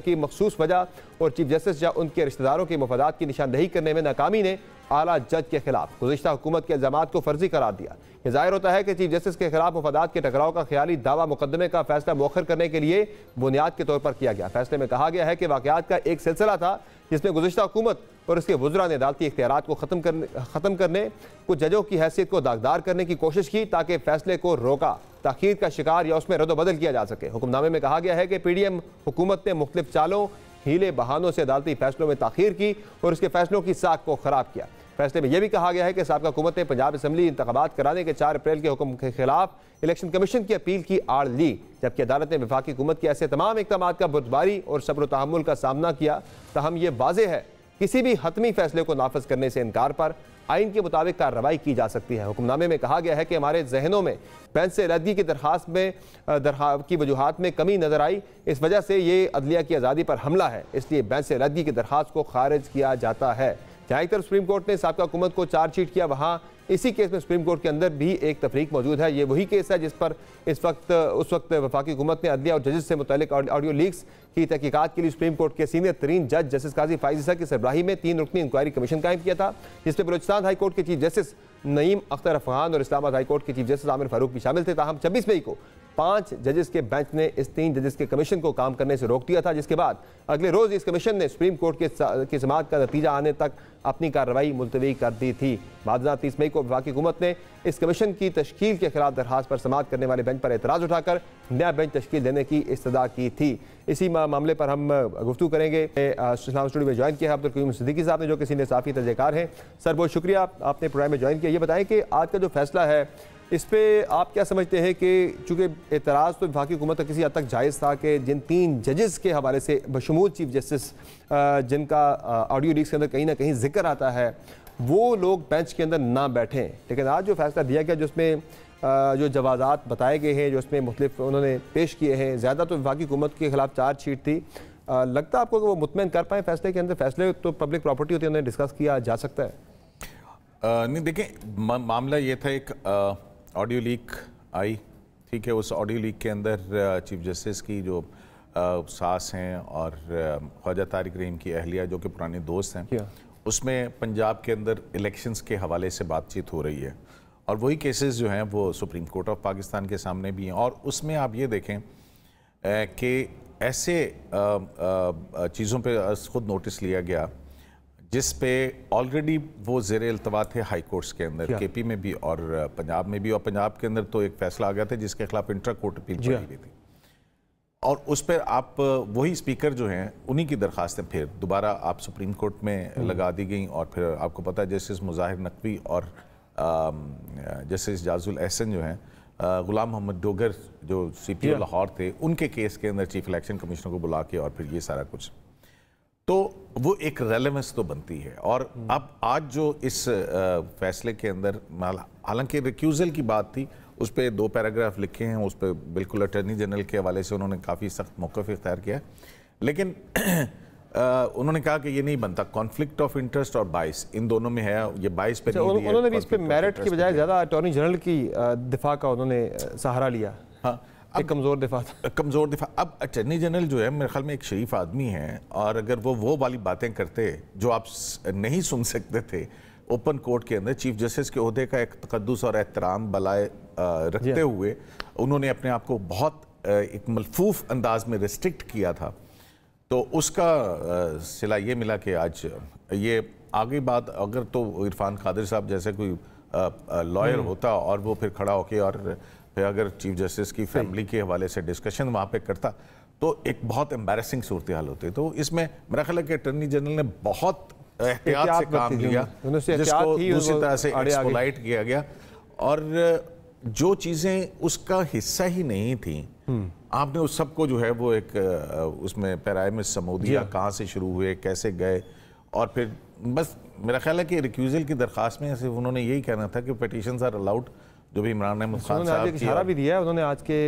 की मखसूस वजह और चीफ जस्टिस या उनके रिश्तेदारों के मफादात की निशानदेही करने में नाकामी ने आला जज के खिलाफ गुज़िश्ता हुकूमत के इल्ज़ामात को फर्जी करार दिया। यह ज़ाहिर होता है कि चीफ जस्टिस के खिलाफ मफादात के टकराव का ख्याली दावा मुकदमे का फैसला मौखर करने के लिए बुनियाद के तौर पर किया गया। फैसले में कहा गया है कि वाक़यात का एक सिलसिला था जिसमें गुज़िश्ता हुकूमत और उसके वज़रा ने अदालती इख्तियारात को ख़त्म करने कुछ जजों की हैसियत को दागदार करने की कोशिश की ताकि फैसले को रोका, ताख़ीर का शिकार या उसमें रद्द-ओ-बदल किया जा सके। हुक्मनामे में कहा गया है कि PDM हुकूमत ने मुख्तलिफ चालों, हीले बहानों से अदालती फैसलों में ताख़ीर की और उसके फैसलों की साख को ख़राब किया। फैसले में यह भी कहा गया है कि साबिक़ा हुकूमत ने पंजाब असम्बली इंतखाबात कराने के 4 अप्रैल के हुक्म के खिलाफ इलेक्शन कमीशन की अपील की आड़ ली, जबकि अदालत ने वफाकी हुकूमत के ऐसे तमाम इक़दामात का बुर्दबारी और सब्र तहम्मुल का सामना किया। तहम यह वाज़ेह है किसी भी हतमी फैसले को नाफज करने से इनकार पर आइन के मुताबिक कार्रवाई की जा सकती है। हुक्मनामे में कहा गया है कि हमारे जहनों में बेंच से अलहदगी की दरखास्त में की वजूहात में कमी नजर आई, इस वजह से ये अदलिया की आज़ादी पर हमला है, इसलिए बेंच से अलहदगी की दरखास्त को खारिज किया जाता है। जहाँ एक तरफ सुप्रीम कोर्ट ने साबिक़ा हुकूमत को चार्जशीट किया, वहाँ इसी केस में सुप्रीम कोर्ट के अंदर भी एक तफरीक मौजूद है। ये वही केस है जिस पर उस वक्त वफाकी हुकूमत ने अदलिया और जजेस से मुतल्लिक ऑडियो लीक्स की तहकीकात के लिए सुप्रीम कोर्ट के सीनियर तरीन जज जस्टिस काजी फाइज ईसा की सरबराही में 3 रुकनी इंक्वायरी कमीशन कायम किया था, जिसमें बलूचिस्तान हाई कोर्ट के चीफ जस्टिस नईम अख्तर अफगान और इस्लामाबाद हाई कोर्ट के चीफ जस्टिस आमिर फारूक भी शामिल थे। ताहम 26 मई को 5 जजेस के बेंच ने इस 3 जजेस के कमीशन को काम करने से रोक दिया था, जिसके बाद अगले रोज इस कमीशन ने सुप्रीम कोर्ट की समाअत का नतीजा आने तक अपनी कार्रवाई मुलतवी कर दी थी। बाद 30 मई को वफाकी हुकूमत ने इस कमीशन की तश्कील के खिलाफ दरखास्त पर समाअत करने वाले बेंच पर एतराज़ उठाकर नया बेंच तश्कील देने की इस्तदा की थी। इसी मामले पर हम गुफ्तगू करेंगे। इस्लाम स्टूडियो में ज्वाइन किया है अब्दुल करीम सिद्दीकी साहब ने, जो कि सीनियर सहाफ़ी तजज़ियाकार हैं। सर बहुत शुक्रिया आपने प्रोग्राम में ज्वाइन किया। ये बताएं कि आज का जो फैसला है इस पर आप क्या समझते हैं कि चूँकि एतराज़ तो वफाकी हुकूमत का किसी हद तक जायज़ था कि जिन 3 जजेस के हवाले से बशमूल चीफ जस्टिस जिनका ऑडियो लीक्स के अंदर कहीं ना कहीं जिक्र आता है, वो लोग बेंच के अंदर ना बैठें, लेकिन आज जो फैसला दिया गया जिसमें जो जवाज़ात बताए गए हैं, जो उसमें मुख्तलिफ उन्होंने पेश किए हैं, ज़्यादा तो वफाकी हुकूमत के खिलाफ चार्जशीट थी, लगता आपको कि वो मुतमईन कर पाएँ फैसले के अंदर? फैसले तो पब्लिक प्रॉपर्टी होती है, उन्हें डिस्कस किया जा सकता है। नहीं देखें, मामला ये था, एक ऑडियो लीक आई, ठीक है। उस ऑडियो लीक के अंदर चीफ जस्टिस की जो सास हैं और ख्वाजा तारिक रहीम की अहलिया जो कि पुराने दोस्त हैं, उसमें पंजाब के अंदर इलेक्शंस के हवाले से बातचीत हो रही है और वही केसेस जो हैं वो सुप्रीम कोर्ट ऑफ पाकिस्तान के सामने भी हैं। और उसमें आप ये देखें कि ऐसे चीज़ों पे खुद नोटिस लिया गया जिस पे ऑलरेडी वो ज़ेर इल्तवा थे हाई कोर्ट्स के अंदर, KP में भी और पंजाब में भी। और पंजाब के अंदर तो एक फैसला आ गया था जिसके खिलाफ इंट्रा कोर्ट अपील पड़ी हुई थी और उस पर आप वही स्पीकर जो हैं उन्हीं की दरखास्तें फिर दोबारा आप सुप्रीम कोर्ट में लगा दी गई। और फिर आपको पता है जस्टिस मुज़ाहिर नकवी और जस्टिस जाजुल एहसन जो हैं, गुलाम मोहम्मद डोगर जो CPO लाहौर थे, उनके केस के अंदर चीफ इलेक्शन कमिश्नर को बुला के और फिर ये सारा कुछ, तो वो एक रेलेवेंस तो बनती है। और अब आज जो इस फैसले के अंदर, हालांकि रिक्यूज़ल की बात थी, उस पर 2 पैराग्राफ लिखे हैं, उस पर बिल्कुल अटर्नी जनरल के हवाले से उन्होंने काफ़ी सख्त मौक़िफ़ इख्तियार किया, लेकिन उन्होंने कहा कि ये नहीं बनता, कॉन्फ्लिक्ट ऑफ इंटरेस्ट और बाइस इन दोनों में है। ये बाइस पे उन्होंने भी इस पर मेरिट की बजाय ज़्यादा अटॉर्नी जनरल की दिफा का उन्होंने सहारा लिया। हाँ, एक कमज़ोर दिफा था, कमज़ोर दिफा। अब अटर्नी जनरल जो है मेरे ख्याल में एक शरीफ आदमी है, और अगर वो वाली बातें करते जो आप नहीं सुन सकते थे ओपन कोर्ट के अंदर, चीफ जस्टिस के ओहदे का एक तकद्दुस और एहतराम बलाए रखते हुए उन्होंने अपने आप को बहुत एक मलफूफ अंदाज में रिस्ट्रिक्ट किया था, तो उसका सिला ये मिला कि आज ये आगे बात, अगर तो इरफान कादिर साहब जैसे कोई लॉयर होता और वो फिर खड़ा होके और फिर अगर चीफ जस्टिस की फैमिली के हवाले से डिस्कशन वहाँ पे करता, तो एक बहुत एम्बैरेसिंग सूरत हाल होती। तो इसमें मेरा ख्याल है कि अटर्नी जनरल ने बहुत एहतियात से काम लिया, जिसको दूसरी तरह से एक्सप्लॉइट किया गया, और जो चीज़ें उसका हिस्सा ही नहीं थी आपने उस सबको जो है वो एक उसमें पैराए में समो दिया, कहाँ से शुरू हुए, कैसे गए, और फिर बस मेरा ख्याल है कि रिक्यूज़ल की दरख्वास्त में सिर्फ उन्होंने यही कहना था कि पिटीशंस आर अलाउड, जो भी इमरान अहमद खान साहब इशारा भी दिया है उन्होंने आज के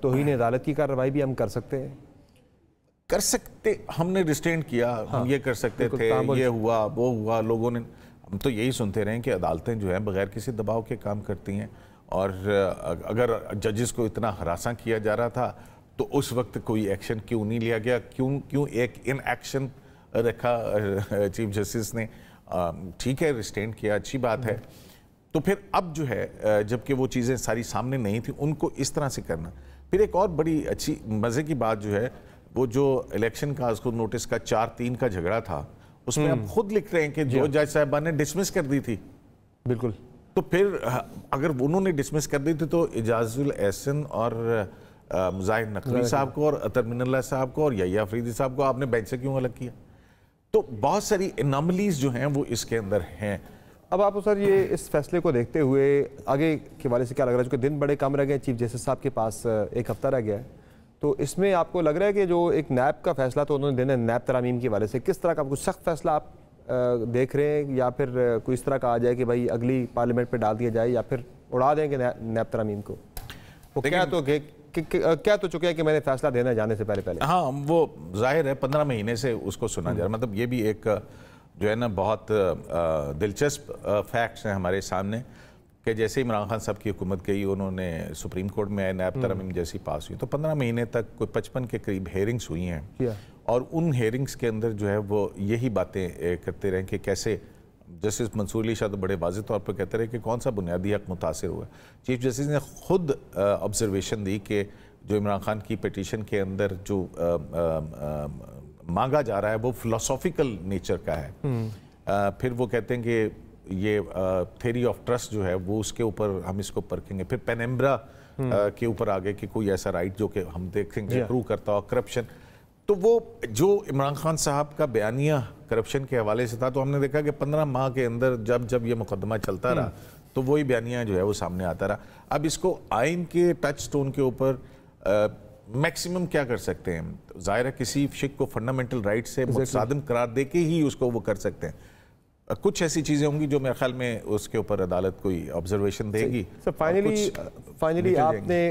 तौहीन अदालत की कार्रवाई भी हम कर सकते हैं। कर सकते, हमने रिस्ट्रेंट किया, हम ये कर सकते थे, ये हुआ वो हुआ, लोगों ने, हम तो यही सुनते रहे कि अदालतें जो हैं बगैर किसी दबाव के काम करती हैं। और अगर जजेस को इतना हरासा किया जा रहा था तो उस वक्त कोई एक्शन क्यों नहीं लिया गया, क्यों एक इन एक्शन रखा चीफ जस्टिस ने? ठीक है, रिस्ट्रेंट किया, अच्छी बात है। तो फिर अब जो है जबकि वो चीज़ें सारी सामने नहीं थी, उनको इस तरह से करना। फिर एक और बड़ी अच्छी मज़े की बात जो है, वो जो इलेक्शन का उसको नोटिस का 4-3 का झगड़ा था, उसमें आप खुद लिख रहे हैं कि जो जज साहिबान ने डिसमिस कर दी थी। बिल्कुल। तो फिर अगर उन्होंने डिसमिस कर दी थी तो इजाजुल एहसन और मुजाहिद नकवी साहब को और अतर मिनल्लाह साहब को और यहिया अफरीदी साहब को आपने बेंच से क्यों अलग किया? तो बहुत सारी एनॉमलीज जो हैं वो इसके अंदर हैं। अब आप सर ये इस फैसले को देखते हुए आगे के वाले से क्या लग रहा है? क्योंकि दिन बड़े कम रह गए, चीफ जस्टिस साहब के पास एक हफ्ता रह गया है, तो इसमें आपको लग रहा है कि जो एक नैब का फैसला तो उन्होंने देना है, नैब तरामीम के वाले से किस तरह का कुछ सख्त फैसला आप देख रहे हैं, या फिर कोई इस तरह का आ जाए कि भाई अगली पार्लियामेंट पे डाल दिया जाए, या फिर उड़ा देंगे नैब तरामीम को? वो क्या तो चुके हैं कि मैंने फैसला देना जाने से पहले। हाँ, वो जाहिर है 15 महीने से उसको सुना जा रहा है। मतलब ये भी एक जो है ना बहुत दिलचस्प फैक्ट्स हैं हमारे सामने कि जैसे इमरान खान साहब की हुकूमत गई, उन्होंने सुप्रीम कोर्ट में नैब तरमीम जैसी पास हुई, तो 15 महीने तक कोई 55 के करीब हेयरिंग्स हुई हैं। और उन हेयरिंग्स के अंदर जो है वो यही बातें करते रहे कि कैसे जस्टिस मंसूर अली शाह तो बड़े वाज़ेह तौर पर कहते रहे कि कौन सा बुनियादी हक मुतासिर हुआ। चीफ जस्टिस ने खुद ऑब्जर्वेशन दी कि जो इमरान खान की पिटीशन के अंदर जो मांगा जा रहा है वो फिलोसॉफिकल नेचर का है। फिर वो कहते हैं कि ये थ्योरी ऑफ ट्रस्ट जो है वो उसके ऊपर हम इसको परखेंगे। फिर पेनिम्ब्रा के ऊपर आगे कि कोई ऐसा राइट जो कि हम देखेंगे प्रूव करता हो करप्शन। तो वो जो इमरान खान साहब का बयानिया करप्शन के हवाले से था, तो हमने देखा कि 15 माह के अंदर जब ये मुकदमा चलता रहा तो वही बयानिया जो है वो सामने आता रहा। अब इसको आइन के टच स्टोन के ऊपर मैक्सिमम क्या कर सकते हैं? जाहिर है किसी शिक को फंडामेंटल राइट से मुतसादिम करार दे के ही उसको वो कर सकते हैं। कुछ ऐसी चीज़ें होंगी जो मेरे ख्याल में उसके ऊपर अदालत कोई ऑब्जर्वेशन देगी। सर फाइनली आपने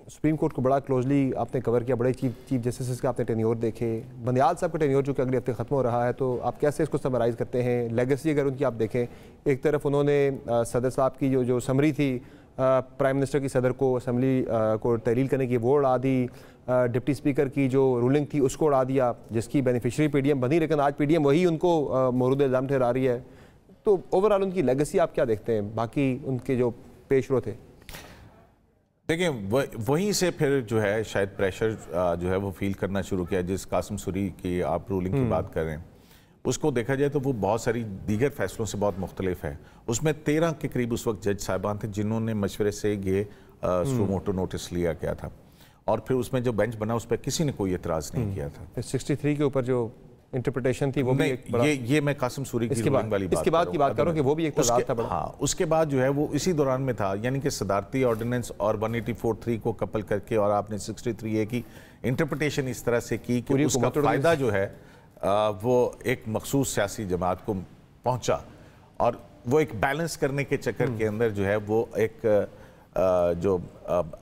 सुप्रीम कोर्ट को बड़ा क्लोजली आपने कवर किया, बड़े चीफ जस्टिस के आपने टेन्योर देखे। बंदियाल साहब का टेन्योर जो कि अगले हफ्ते ख़त्म हो रहा है, तो आप कैसे इसको समराइज़ करते हैं? लेगेसी अगर उनकी आप देखें, एक तरफ उन्होंने सदर साहब की जो समरी थी प्राइम मिनिस्टर की सदर को असम्बली को तहलील करने की, वो उड़ा दी। डिप्टी स्पीकर की जो रूलिंग थी उसको उड़ा दिया, जिसकी बेनिफिशरी पीडीएम बनी, लेकिन आज पीडीएम वही उनको मौरूद इल्ज़ाम ठहरा रही है। तो ओवरऑल उनकी लेगेसी आप क्या देखते हैं, बाकी उनके जो पेशरो थे? देखिए, वहीं से फिर जो है शायद प्रेशर जो है वो फील करना शुरू किया। जिस कासिम सूरी की आप रूलिंग की बात कर रहे हैं, उसको देखा जाए तो वो बहुत सारी दीगर फैसलों से बहुत मुख्तलिफ है। उसमें 13 के करीब उस वक्त जज साहिबान थे जिन्होंने मशवरे से ये सो मोटो नोटिस लिया गया था, और फिर उसमें जो बेंच बना उस पर किसी ने कोई एतराज़ नहीं किया था। 63 के ऊपर जो इंटरप्रिटेशन थी वो भी एक बड़ा, ये मैं कासिम सूरी की रूलिंग वाली इसके बाद की बात करूं कि वो भी एक तजाद था बड़ा। हाँ, उसके बाद जो है वो इसी दौरान में था, यानी कि सदारती ऑर्डिनेंस और 184(3) को कपल करके और आपने 63A की इंटरप्रिटेशन इस तरह से की कि उसका फ़ायदा जो है वो एक मखसूस सियासी जमात को पहुंचा, और वो एक बैलेंस करने के चक्कर के अंदर जो है वो एक जो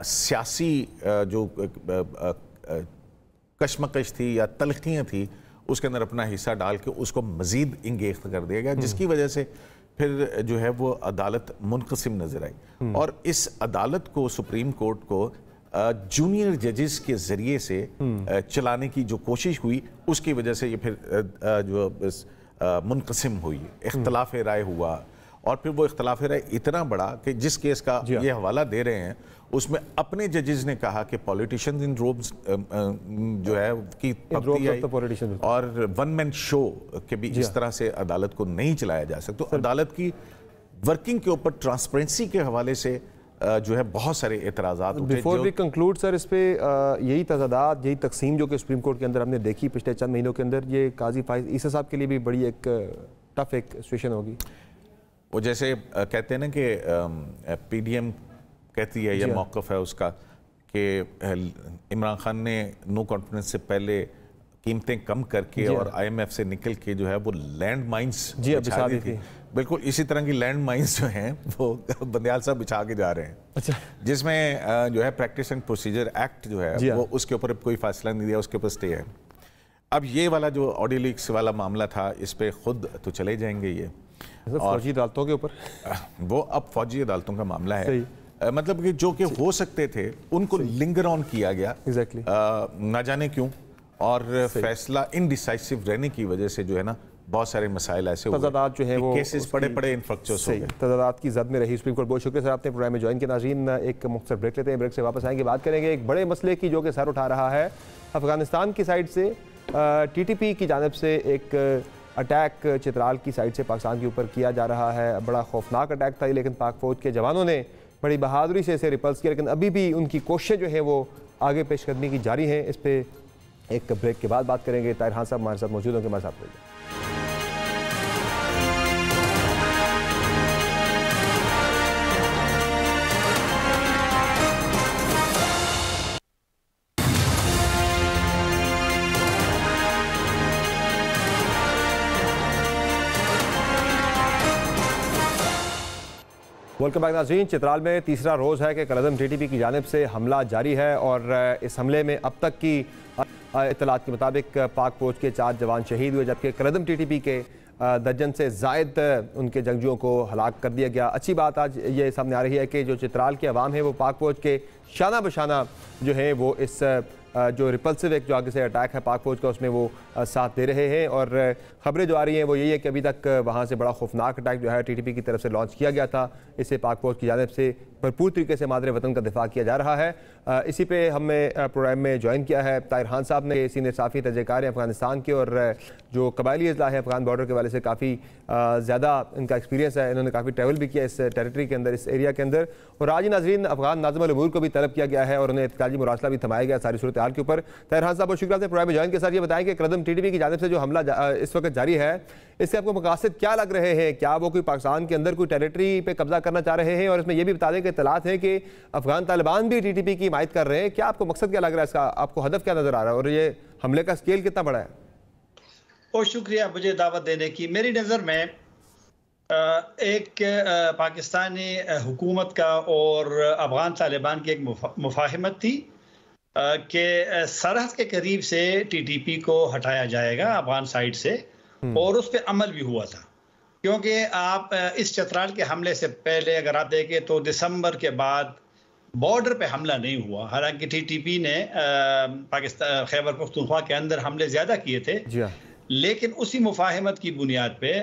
सियासी जो कशमकश थी या तलखियाँ थी उसके अंदर अपना हिस्सा डाल के उसको मजीद इंगेख्त कर दिया गया, जिसकी वजह से फिर जो है वो अदालत मुनक़सिम नजर आई। और इस अदालत को, सुप्रीम कोर्ट को जूनियर जजेस के ज़रिए से चलाने की जो कोशिश हुई, उसकी वजह से ये फिर जो मुनक़सिम हुई, इख्तलाफ राय हुआ। और फिर वो इख्तलाफ राय इतना बड़ा कि जिस केस का ये हवाला दे रहे हैं उसमें अपने जजेस ने कहा कि पॉलिटिशियंस इन रोब्स जो है की और वन मैन शो के भी इस तरह से अदालत को नहीं चलाया जा सकता। तो अदालत की वर्किंग के ऊपर ट्रांसपेरेंसी के हवाले से जो है बहुत सारे एतराज़ात। बिफोर वी कंक्लूड सर, इस पे यही तजादात, यही तकसीम जो कि सुप्रीम कोर्ट के अंदर हमने देखी पिछले चंद महीनों के अंदर, ये काजी फाइज ईसा साहब के लिए भी बड़ी एक टफ एक सिचुएशन होगी। वो जैसे कहते हैं ना कि पीडीएम कहती है या मौक़िफ़ है उसका कि इमरान खान ने नो कॉन्फिडेंस से पहले कीमतें कम करके और IMF से निकल के जो है वो लैंड माइंस बिछा दी थी। बिल्कुल इसी तरह की लैंड माइंस जो हैं वो बंदियाल साहब बिछा के जा रहे हैं। अच्छा, जिसमें जो है प्रैक्टिस एंड प्रोसीजर एक्ट जो है वो उसके ऊपर कोई फैसला नहीं दिया, उसके ऊपर स्टे है। अब ये वाला जो ऑडियो लीक्स वाला मामला था, इस पे खुद तो चले जाएंगे ये फौजी अदालतों के ऊपर, वो अब फौजी अदालतों का मामला है। मतलब कि जो कि हो सकते थे उनको लिंगर ऑन किया गया, एग्जैक्टली ना जाने क्यों, और फैसला इनडिसाइसिव रहने की वजह से जो है ना बहुत सारे मसाइल ऐसे तजादात जो है वो केसेस बड़े इन्फ्रक्चर्स हो गए, तजादात की जद में रही सुप्रीम कोर्ट। बहुत शुक्रिया सर, आपने प्रोग्राम में ज्वाइन किया। नाज़रीन, एक मुख्तसर ब्रेक लेते हैं, ब्रेक से वापस आएंगे, बात करेंगे एक बड़े मसले की जो कि सर उठा रहा है अफगानिस्तान की साइड से। TTP की जानिब से एक अटैक चित्राल की साइड से पाकिस्तान के ऊपर किया जा रहा है। बड़ा खौफनाक अटैक था, लेकिन पाक फौज के जवानों ने बड़ी बहादुरी से इसे रिपल्स किया, लेकिन अभी भी उनकी कोशिशें जो हैं वो आगे पेशकदमी की जारी हैं। इस पर एक ब्रेक के बाद बात करेंगे। ताहिर खान साहब हमारे साथ मौजूद होंगे, हमारे साथ रहिए। वेलकम बैक नाज़रीन। चित्राल में तीसरा रोज़ है कि कलअदम TTP की जानिब से हमला जारी है, और इस हमले में अब तक की इत्तलात के मुताबिक पाक फौज के 4 जवान शहीद हुए, जबकि कलअदम TTP के दर्जन से ज़ायद उनके जंगजुओं को हलाक कर दिया गया। अच्छी बात आज ये सामने आ रही है कि जो चित्राल के अवाम है वो पाक फौज के शाना बशाना जो है वो इस जो रिपल्सिव एक जो आगे से अटैक है पाक फौज का, उसमें वो साथ दे रहे हैं। और ख़बरें जो आ रही हैं वो यही है कि अभी तक वहाँ से बड़ा खौफनाक अटैक जो है TTP की तरफ से लॉन्च किया गया था। इसे पाक फौज की जानिब से भरपूर तरीके से मादरे वतन का दिफा किया जा रहा है। इसी पे हमने प्रोग्राम में ज्वाइन किया है ताहिर खान साहब ने, सीनियर साफ़ी तजज़ेकार हैं अफगानिस्तान के, और जो कबायली अजला है अफगान बॉर्डर के वाले से काफ़ी ज़्यादा इनका एक्सपीरियंस है। इन्होंने काफ़ी ट्रैवल भी किया इस टेरिटरी के अंदर, इस एरिया के अंदर। और आज नाज़रीन अफगान नाज़िम अल-उमूर को भी तलब किया गया है और उन्हें इत्तलाजी मुरासला भी थमाया गया सारी सूरत हाल के ऊपर। ताहिर खान साहब बहुत शुक्रिया से प्रोग्राम में ज्वाइन के साथ ये बताएं कि कलअदम TTP की जानिब से जो हमला इस वक्त जारी है, इससे आपको मकासद क्या लग रहे हैं? क्या वो कोई पाकिस्तान के अंदर कोई टेरिटरी पे कब्जा करना चाह रहे हैं? और इसमें यह भी बता दें कि इत्तलात है कि अफगान तालिबान भी TTP की हिमायत कर रहे हैं। क्या आपको मकसद क्या लग रहा है इसका? आपको हदफ क्या नजर आ रहा है और ये हमले का स्केल कितना बड़ा है? बहुत शुक्रिया मुझे दावत देने की। मेरी नज़र में एक पाकिस्तानी हुकूमत का और अफगान तालिबान की एक मुफाहिमत थी कि सरहद के करीब से TTP को हटाया जाएगा अफगान साइड से, और उस पर अमल भी हुआ था। क्योंकि आप इस चित्राल के हमले से पहले अगर आप देखें तो दिसंबर के बाद बॉर्डर पे हमला नहीं हुआ। हालांकि TTP ने पाकिस्तान खैबर पख्तूनख्वा के अंदर हमले ज़्यादा किए थे, लेकिन उसी मुफाहिमत की बुनियाद पे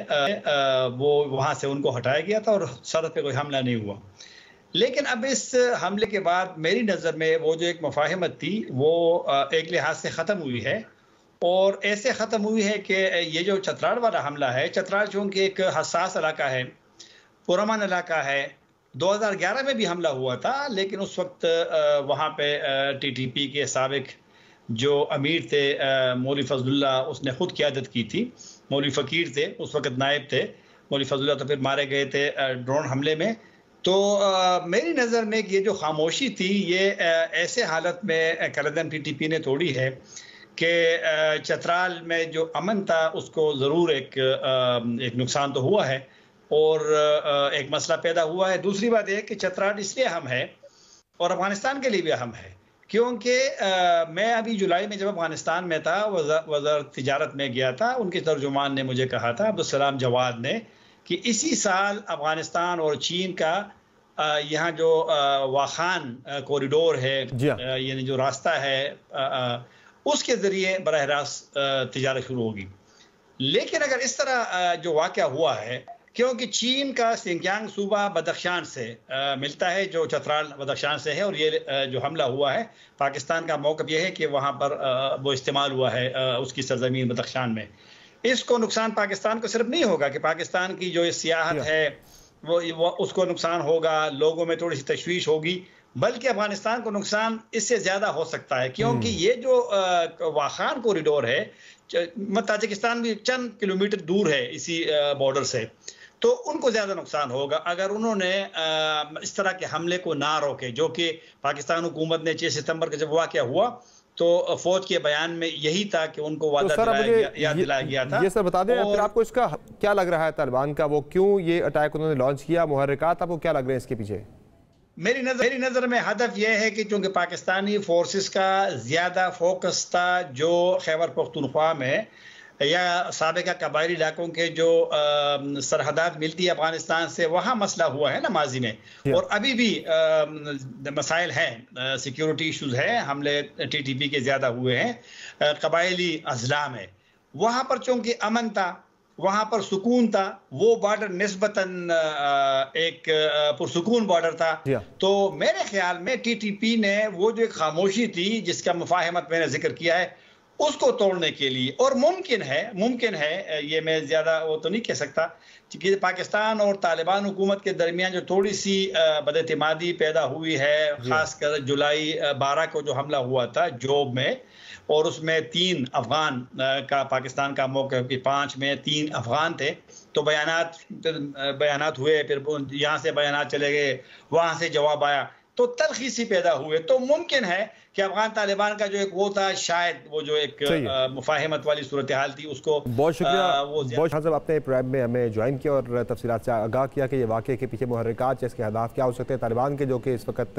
वो वहाँ से उनको हटाया गया था और सरहद पे कोई हमला नहीं हुआ। लेकिन अब इस हमले के बाद मेरी नज़र में वो जो एक मुफाहिमत थी वो एक लिहाज से ख़त्म हुई है, और ऐसे ख़त्म हुई है कि ये जो चित्राल वाला हमला है, चित्राल चूँकि एक हसास इलाका है, पुरअमन इलाका है, 2011 में भी हमला हुआ था, लेकिन उस वक्त वहाँ पे TTP के साबिक जो अमीर थे मौलवी फजलुल्लाह, उसने खुद क़यादत की थी। मौलवी फ़कीर थे उस वक्त नायब थे, मौलवी फजलुल्लाह तो फिर मारे गए थे ड्रोन हमले में। तो मेरी नज़र में ये जो खामोशी थी ये ऐसे हालत में कलअदम TTP ने तोड़ी है कि चित्राल में जो अमन था उसको ज़रूर एक नुकसान तो हुआ है और एक मसला पैदा हुआ है। दूसरी बात यह कि चित्राल इसलिए अहम है और अफ़गानिस्तान के लिए भी अहम है क्योंकि मैं अभी जुलाई में जब अफ़गानिस्तान में था, वज़ारत तिजारत में गया था, उनके तर्जुमान ने मुझे कहा था, अब्दुलसलाम जवाद ने, कि इसी साल अफ़गानिस्तान और चीन का यहाँ जो वाखान कॉरिडोर है, यानी जो रास्ता है, उसके ज़रिए बराह रास्त तिजारत शुरू होगी। लेकिन अगर इस तरह जो वाक़या हुआ है, क्योंकि चीन का सिंकियांग सूबा बदख्शान से मिलता है, जो चित्राल बदख्शान से है, और ये जो हमला हुआ है, पाकिस्तान का मौक़िफ़ यह है कि वहाँ पर वो इस्तेमाल हुआ है उसकी सरज़मीन बदख्शान में। इसको नुकसान पाकिस्तान को सिर्फ नहीं होगा कि पाकिस्तान की जो सियाहत है वो उसको नुकसान होगा, लोगों में थोड़ी सी तशवीश होगी, बल्कि अफगानिस्तान को नुकसान इससे ज़्यादा हो सकता है, क्योंकि ये जो वाखान कॉरिडोर है, ताजिकिस्तान भी चंद किलोमीटर दूर है इसी बॉर्डर से, तो उनको ज़्यादा नुकसान होगा अगर उन्होंने इस तरह के हमले को ना रोके, जो कि पाकिस्तान हुकूमत ने 6 सितंबर का जब वाक़या हुआ तो फौज के बयान में यही था कि उनको वादा दिलाया गया था। ये सर बता दें, फिर आपको इसका क्या लग रहा है तालिबान का, वो क्यों ये अटैक उन्होंने लॉन्च किया, मुहर्रिकात आपको क्या लग रहे हैं इसके पीछे? मेरी नज़र में हदफ यह है कि चूंकि पाकिस्तानी फोर्सेस का ज़्यादा फोकस था जो खैबर पख्तूनख्वा में या साबिका कबायली इलाकों के जो सरहदात मिलती है अफगानिस्तान से, वहाँ मसला हुआ है ना माजी में, और अभी भी मसाइल हैं, सिक्योरिटी इशूज़ है, हमले TTP के ज़्यादा हुए हैं, कबायली अजला में। वहाँ पर चूँकि अमन था, वहाँ पर सुकून था, वो बॉर्डर निस्बतन एक पुरसुकून बॉर्डर था, तो मेरे ख्याल में TTP ने वो जो एक खामोशी थी जिसका मुफाहमत मैंने जिक्र किया है उसको तोड़ने के लिए, और मुमकिन है ये मैं ज़्यादा वो तो नहीं कह सकता कि पाकिस्तान और तालिबान हुकूमत के दरमियान जो थोड़ी सी बदएतमादी पैदा हुई है, ख़ासकर जुलाई 12 को जो हमला हुआ था जोब में, और उसमें 3 अफगान का पाकिस्तान का मौका कि 5 में 3 अफगान थे, तो बयानात हुए, फिर यहाँ से बयानात चले गए, वहाँ से जवाब आया, तो तलखी सी पैदा हुए। तो मुमकिन है कि अफगान तालिबान का जो एक वो था, शायद वो जो एक मुफाहमत वाली सूरत हाल थी उसको। बहुत शुक्रिया बहुत साहब, आपने प्रोग्राम में हमें ज्वाइन किया और तफसीलात से आगाह किया कि ये वाक़े के पीछे मुहर्रिकात या इसके अहदाफ क्या हो सकते हैं तालिबान के, जो कि इस वक्त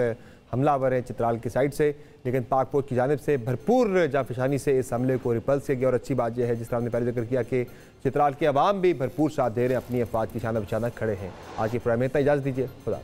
हमलावर हैं चित्राल की साइड से, लेकिन पाक फौज की जानिब से भरपूर जाफिशानी से इस हमले को रिपल्स किया गया। और अच्छी बात यह है, जिस तरह हमने पहले जिक्र किया, कि चित्राल के अवाम भी भरपूर साथ दे रहे हैं, अपनी अफवाज की शाना बिशाना खड़े हैं। आज की प्रोग्राम में इतना इजाज़त दीजिए, खुदा।